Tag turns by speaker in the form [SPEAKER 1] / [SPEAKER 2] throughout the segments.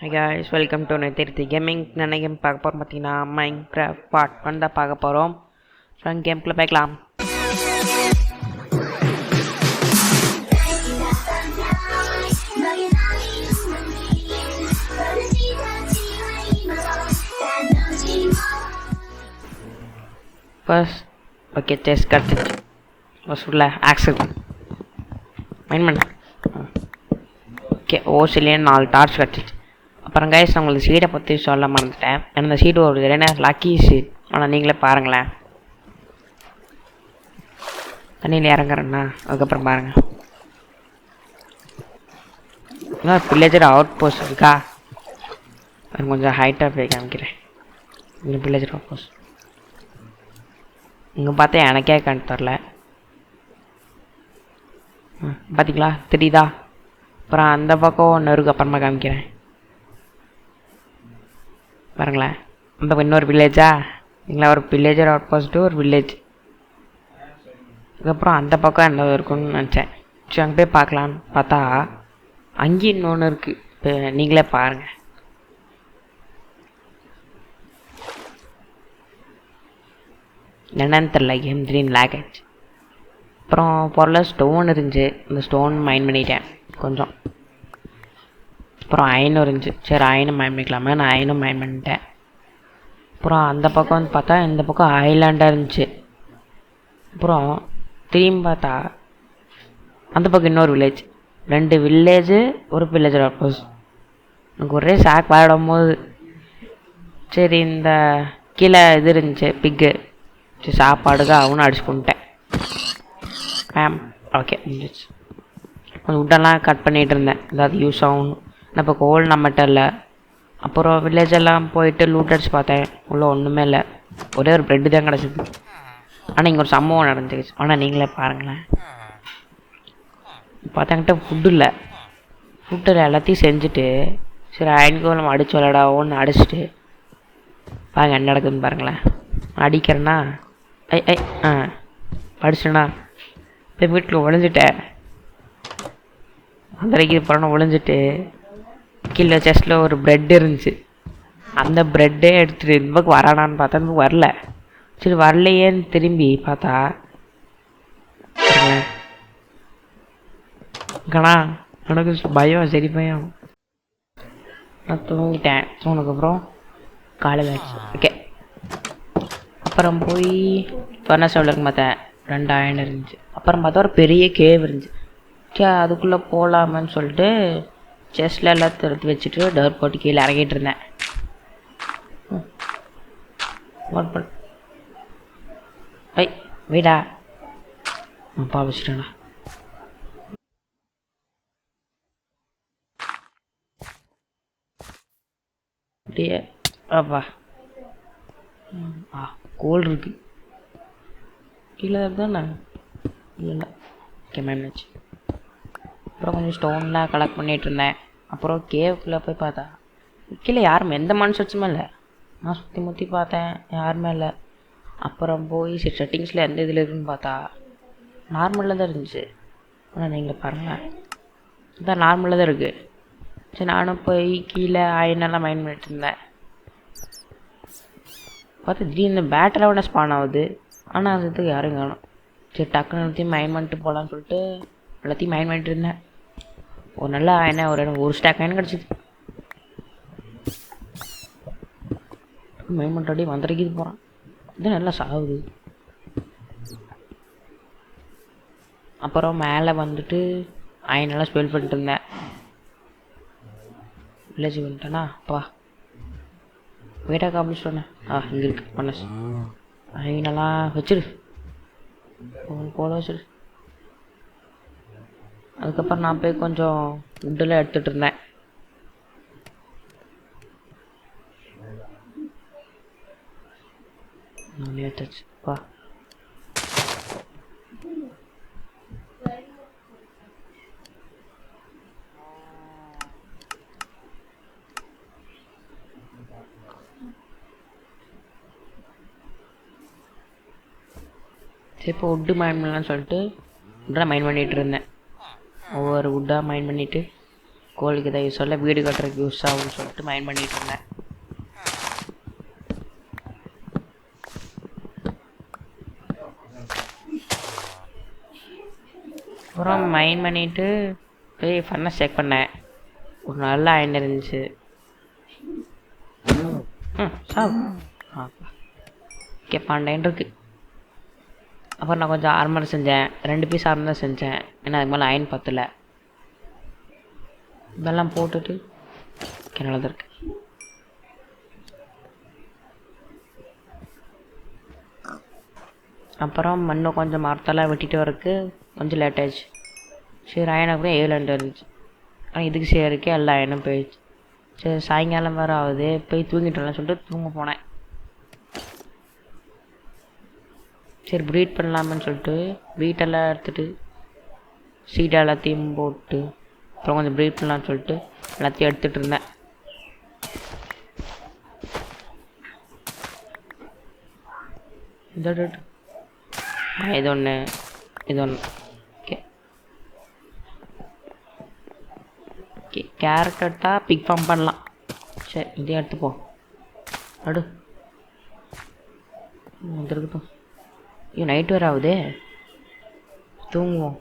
[SPEAKER 1] Hi guys, welcome to Nithirthi Gaming. நினைக்கும் பார்க்க போகிறோம் பார்த்தீங்கன்னா மைன்கிராஃப்ட் பார்ட் 1 தான் பார்க்க போகிறோம். ஸோ கேம்குள்ளே பார்க்கலாம். ஃபர்ஸ்ட் ஓகே செஸ் கற்றுச்சு ஃபர்ஸ்ட் உள்ள ஆக்சல் மைன் பண்ண ஓகே ஓசிலேயே 4 டார்ச் கற்றுச்சு. அப்புறம் கைஸ் நான் உங்களுக்கு சீடை பற்றி சொல்ல மறந்துட்டேன். ஏன்னா இந்த சீடு ஒரு என்ன லக்கி சீட். ஆனால் நீங்களே பாருங்களேன், தண்ணியில் இறங்குறேன்னா அதுக்கப்புறம் பாருங்கள். இன்னும் வில்லேஜர் அவுட் போஸ்ட் இருக்கா, அது கொஞ்சம் ஹைட்டாக போய் காமிக்கிறேன். இந்த வில்லேஜர் அவுட் போஸ்ட் இங்கே பார்த்தா எனக்கே கண்டு தரல. பார்த்தீங்களா, தெரியுதா? அப்புறம் அந்த பக்கம் ஒன்று இருக்குது, அப்புறமா காமிக்கிறேன் பாருங்களேன். அந்த இன்னொரு வில்லேஜா இல்லைங்களா, ஒரு வில்லேஜர் அவுட் போஸ்ட்டு ஒரு வில்லேஜ். அதுக்கப்புறம் அந்த பக்கம் என்ன இருக்குன்னு நினச்சேன். சரி அங்கே போய் பார்க்கலான்னு பார்த்தா அங்கேயும் இன்னொன்று இருக்குது. இப்போ நீங்களே பாருங்கள். என்னன்னு தெரில, கேம் திடீர்னு லேக் ஆகிடுச்சு. அப்புறம் பொருளை ஸ்டோன் இருந்துச்சு, இந்த ஸ்டோன் மைன் பண்ணிட்டேன் கொஞ்சம். அப்புறம் அயனும் இருந்துச்சு, சரி அயனும் மைன் பண்ணிக்கலாமா, நான் அயனும் மைன் பண்ணிட்டேன். அப்புறம் அந்த பக்கம் வந்து பார்த்தா இந்த பக்கம் ஐலாண்டாக இருந்துச்சு. அப்புறம் திரும்பி பார்த்தா அந்த பக்கம் இன்னொரு வில்லேஜ், 2 வில்லேஜு ஒரு வில்லேஜர் அப்ரோஸ். எனக்கு ஒரே சாக் விளையாடும் போது சரி இந்த கீழே இது இருந்துச்சு பிக்கு, சரி சாப்பாடுக்கு அவனும் அடிச்சு கொண்டுட்டேன். ஓகே முடிஞ்சிச்சு. கொஞ்சம் உட்டெல்லாம் கட் பண்ணிகிட்டு இருந்தேன், ஏதாவது யூஸ் ஆகணும். இப்போ கோல் நம்மகிட்ட இல்லை. அப்புறம் வில்லேஜ் எல்லாம் போயிட்டு லூட் அடிச்சு பார்த்தேன், உள்ளே ஒன்றுமே இல்லை, ஒரே ஒரு ப்ரெட்டு தான் கிடச்சிது. ஆனால் இங்கே ஒரு சம்பவம் நடந்துச்சு. ஆனால் நீங்களே பாருங்களேன். பார்த்தாங்கிட்ட ஃபுட்டு இல்லை, ஃபுட்டில் எல்லாத்தையும் செஞ்சுட்டு சரி அயன்கோ நம்ம அடிச்சு விளையாடா ஒன்று அடிச்சுட்டு பாருங்க என்ன நடக்குதுன்னு பாருங்களேன். அடிக்கிறேன்னா அடிச்சேன்னா இப்போ வீட்டில் ஒழிஞ்சிட்டேன். அந்த வரைக்கும் போகிறோன்னா ஒழிஞ்சிட்டு கீழே செஸ்ட்டில் ஒரு ப்ரெட் இருந்துச்சு. அந்த ப்ரெட்டே எடுத்துகிட்டு இந்த பக்கம் வரானான்னு பார்த்தா இந்த வரல. சரி வரலையேன்னு திரும்பி பார்த்தா கணா எனக்கு பயம், சரி பயம். நான் தூங்கிட்டேன். தூங்கினதுக்கப்புறம் காலையில் ஆச்சு. ஓகே அப்புறம் போய் ஃபர்னஸ் எவ்வளோக்கு பார்த்தேன், 2 அயன் இருந்துச்சு. அப்புறம் பார்த்தா ஒரு பெரிய கேவ் இருந்துச்சு. சரி அதுக்குள்ளே போகலாமன்னு சொல்லிட்டு செஸ்ட்டில் எல்லாம் எடுத்து வச்சுட்டு டோர் போட்டு கீழே இறங்கிட்டு இருந்தேன். வீடா அப்பா வச்சுட்டேண்ணா. அப்படியே அப்பா கோல் இருக்கு கீழே தானே இல்லை. ஓகே மேம்னாச்சு. அப்புறம் கொஞ்சம் ஸ்டோன்லாம் கலெக்ட் பண்ணிகிட்டு இருந்தேன். அப்புறம் கேவுக்குள்ளே போய் பார்த்தா கீழே யாரும் எந்த மனுஷச்சுமே இல்லை. நான் சுற்றி முற்றி பார்த்தேன், யாருமே இல்லை. அப்புறம் போய் சரி செட்டிங்ஸில் எந்த இதில் இருக்குதுன்னு பார்த்தா நார்மலில் தான் இருந்துச்சு. ஆனால் நீங்கள் பாருங்கள், இதான் நார்மலில் தான் இருக்குது. சரி நானும் போய் கீழே அயனெல்லாம் மைண்ட் பண்ணிட்டு இருந்தேன். பார்த்து திடீர்னு பேட்டரில் விட ஸ்பான் ஆகுது. ஆனால் அதுக்கு யாரும் காணும். சரி டக்குன்னு எல்லாத்தையும் மைண்ட் பண்ணிட்டு போகலான்னு சொல்லிட்டு எல்லாத்தையும் மைண்ட் பண்ணிட்டு இருந்தேன். ஒரு நல்லா என்ன ஒரு ஸ்டாக் அயன் கிடச்சிது. மைண்ட் பண்ணிட்டு அப்படியே வந்துருக்கிது போகிறான். இது நல்லா சாகுது. அப்புறம் மேலே வந்துட்டு அயனெல்லாம் ஸ்பெல் பண்ணிட்டு இருந்தேன். வில்லேஜ் வந்துட்டேன்னா அப்பா வீட்டாக காமிச்சு சொன்னேன். இங்கே இருக்கு பண்ணஸ் அயனெல்லாம் வச்சிரு போல வச்சிரு. அதுக்கப்புறம் நான் போய் கொஞ்சம் உட்டெல்லாம் எடுத்துகிட்டு இருந்தேன். எடுத்துச்சுப்பா. சரி இப்போ உட்டு மைண்ட் பண்ணலான்னு சொல்லிட்டு உட்டெல்லாம் மைண்ட் பண்ணிகிட்டு இருந்தேன். ஒவ்வொரு உட்டாக மைண்ட் பண்ணிவிட்டு கோழிக்கு தான் யூஸ் ஆகல, வீடு கட்டுறதுக்கு யூஸ் ஆகும்னு சொல்லிட்டு மைண்ட் பண்ணிகிட்டு இருந்தேன். அப்புறம் மைண்ட் பண்ணிவிட்டு போய் ஃபர்னஸ் செக் பண்ணேன். ஒரு நல்ல அயன் இருந்துச்சு. ஓகே 12 இருக்குது. அப்புறம் நான் கொஞ்சம் ஆர்மர் செஞ்சேன். 2 பீஸ் ஆர்மர் தான் செஞ்சேன், ஏன்னா அதுக்கு மேலே அயன் பத்தலை. இதெல்லாம் போட்டுட்டு நல்லா தான் இருக்கு. அப்புறம் மண்ணை கொஞ்சம் மரத்தெல்லாம் வெட்டிட்டு வரக்கு கொஞ்சம் லேட் ஆயிடுச்சு. சரி அயன் அப்புறம் 7 இருந்துச்சு. ஆனால் இதுக்கு சேருக்கே எல்லா அயனும் போயிடுச்சு. சரி சாயங்காலம் வேறு ஆகுது, போய் தூங்கிட்டோம்னு சொல்லிட்டு தூங்க போனேன். சரி ப்ரீட் பண்ணலாமன்னு சொல்லிட்டு வீட்டெல்லாம் எடுத்துகிட்டு சீடை எல்லாத்தையும் போட்டு அப்புறம் கொஞ்சம் ப்ரீட் பண்ணலான்னு சொல்லிட்டு எல்லாத்தையும் எடுத்துகிட்டு இருந்தேன். இது ஒன்று இது ஒன்று. ஓகே ஓகே கேரட் எடுத்தால் பிக் ஃபார்ம் பண்ணலாம். சரி இதே எடுத்துப்போம். அடு வந்துருக்கட்டும். ஐயோ நைட் வேறு ஆகுதே, தூங்குவோம்.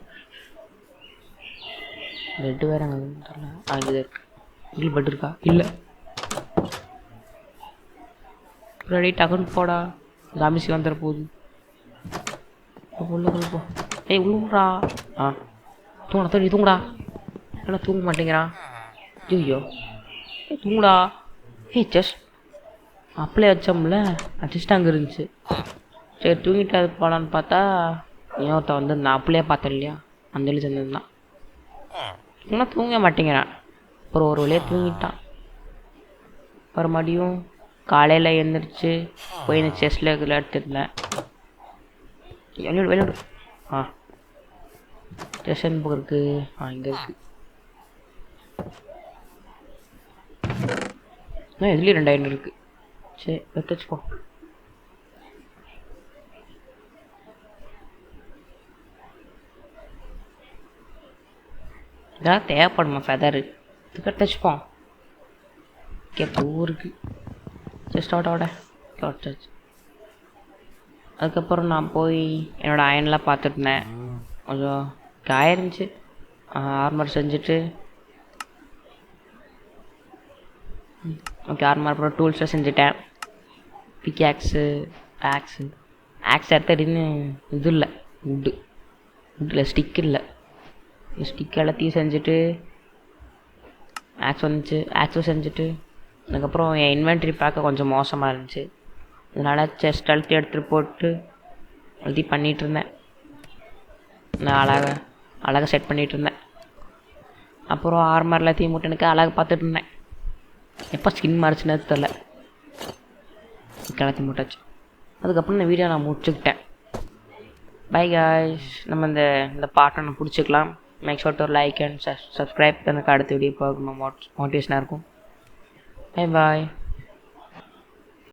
[SPEAKER 1] பெட்டு வேறு அங்கே தெரியல. இங்கே இருக்கு. இங்கே பெட் இருக்கா? இல்லை. ரெடி டக்குன்னு போடா, ஜாமிசி வந்துட போகுது. உள்ள போ. ஏய் உள்ளுடா. தூங்கடா தூங்கி தூங்குடா. எல்லாம் தூங்க மாட்டேங்கிறான். ஐயோ தூங்குடா. ஜஸ்ட் அப்படியே வச்சோம்ல, ஜஸ்ட் அங்கே இருந்துச்சு. சரி தூங்கிட்டு அது போகலான்னு பார்த்தா இன்னொருத்த வந்து நான் அப்படியே பார்த்தேன் இல்லையா, அந்த வழி செஞ்சிருந்தான். இன்னும் தூங்க மாட்டேங்கிறான். அப்புறம் ஒரு வழியாக தூங்கிட்டான். அப்புறம் மறுபடியும் காலையில் எழுந்திரிச்சு போய் இந்த செஸ்டில் இதில் எடுத்துருந்தேன். விளையாடு ஸ்டேஷன் புக் இருக்குது. இங்கே இருக்குது. இதுலேயும் 2 அயன் இருக்குது. சரி எடுத்து வச்சுப்போம். இதெல்லாம் தேவைப்படுமா ஃபெதரு? இதுக்கு எடுத்து வச்சுப்போம். ஓகே பூ இருக்குது. ஜஸ்ட் ஆட்டோட வச்சாச்சு. அதுக்கப்புறம் நான் போய் என்னோடய அயன்லாம் பார்த்துருந்தேன். கொஞ்சம் காயிருந்துச்சு. ஆர்மர் செஞ்சுட்டு ஓகே ஆர்மர் அப்புறம் டூல்ஸை செஞ்சுட்டேன். பிக்ஆக்ஸு ஆக்ஸ் எடுத்துன்னு இது இல்லை, உட்டில் ஸ்டிக் இல்லை. ஸ்டிக் எல்லாத்தையும் செஞ்சுட்டு ஆக்ஸும் செஞ்சுட்டு அதுக்கப்புறம் என் இன்வென்ட்ரி பார்க்க கொஞ்சம் மோசமாக இருந்துச்சு. அதனால் செஸ்ட் அழுத்தி எடுத்துகிட்டு போட்டு அழுத்தி பண்ணிகிட்ருந்தேன். நான் அழகாக செட் பண்ணிகிட்ருந்தேன். அப்புறம் ஆர்மர் எல்லாத்தையும் போட்டு எனக்கு அழகாக பார்த்துட்டு இருந்தேன். எப்போ ஸ்கின் மாறிச்சுன்னு தெரில, எல்லாத்தையும் மூட்டாச்சு. அதுக்கப்புறம் இந்த வீடியோ நான் முடிச்சுக்கிட்டேன். By guys. நம்ம இந்த பாட்டை நான் பிடிச்சிக்கலாம். Make sure to like and subscribe. எனக்கு அடுத்த வீடியோ பார்க்கணும் மோட்டிவேஷனாக இருக்கும். பை பாய்.